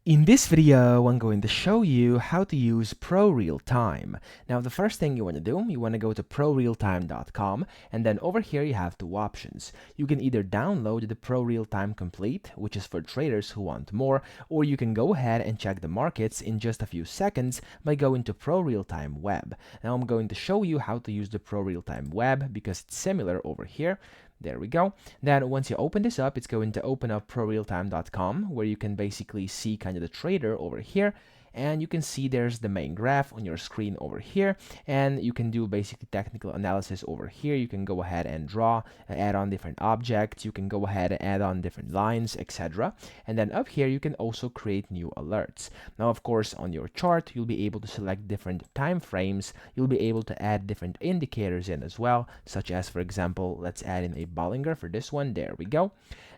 In this video, I'm going to show you how to use ProRealTime. Now, the first thing you want to do, you want to go to ProRealTime.com, and then over here you have two options. You can either download the ProRealTime Complete, which is for traders who want more, or you can go ahead and check the markets in just a few seconds by going to ProRealTime Web. Now, I'm going to show you how to use the ProRealTime Web because it's similar over here. There we go. Then once you open this up, it's going to open up ProRealTime.com, where you can basically see kind of the trader over here. And you can see there's the main graph on your screen over here, and you can do basically technical analysis over here. You can go ahead and draw, add on different objects, you can go ahead and add on different lines, etc. And then up here you can also create new alerts. Now, of course, on your chart you'll be able to select different time frames. You'll be able to add different indicators in as well, such as, for example, let's add in a Bollinger for this one. There we go.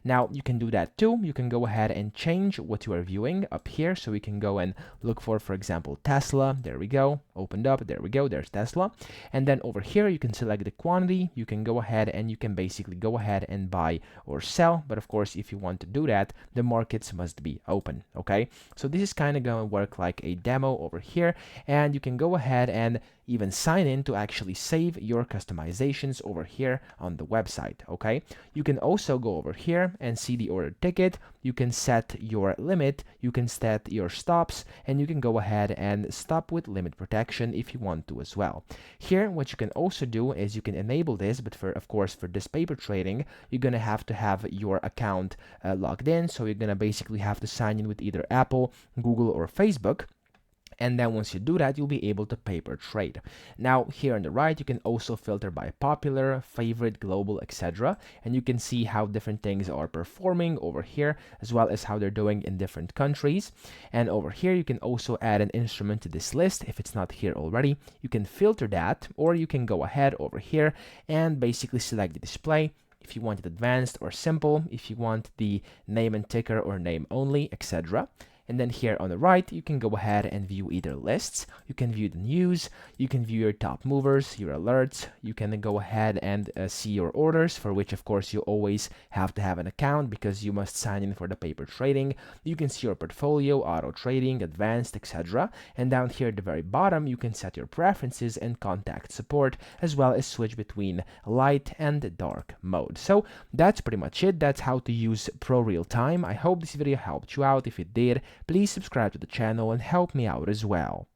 Now you can do that too. You can go ahead and change what you are viewing up here, so we can go and look for example, Tesla. There we go. Opened up. There we go. There's Tesla. And then over here, you can select the quantity. You can go ahead and you can basically go ahead and buy or sell. But of course, if you want to do that, the markets must be open. Okay. So this is kind of going to work like a demo over here. And you can go ahead and even sign in to actually save your customizations over here on the website. Okay. You can also go over here and see the order ticket. You can set your limit. You can set your stops, and you can go ahead and stop with limit protection if you want to as well. Here, what you can also do is you can enable this, but of course for this paper trading, you're gonna have to have your account logged in. So you're gonna basically have to sign in with either Apple, Google, or Facebook. And then once you do that, you'll be able to paper trade. Now here on the right, you can also filter by popular, favorite, global, etc. And you can see how different things are performing over here, as well as how they're doing in different countries. And over here, you can also add an instrument to this list if it's not here already. You can filter that, or you can go ahead over here and basically select the display. If you want it advanced or simple, if you want the name and ticker or name only, etc. And then here on the right, you can go ahead and view either lists. You can view the news. You can view your top movers, your alerts. You can then go ahead and see your orders, for which, of course, you always have to have an account because you must sign in for the paper trading. You can see your portfolio, auto trading, advanced, etc. And down here at the very bottom, you can set your preferences and contact support, as well as switch between light and dark mode. So that's pretty much it. That's how to use ProRealTime. I hope this video helped you out. If it did, please subscribe to the channel and help me out as well.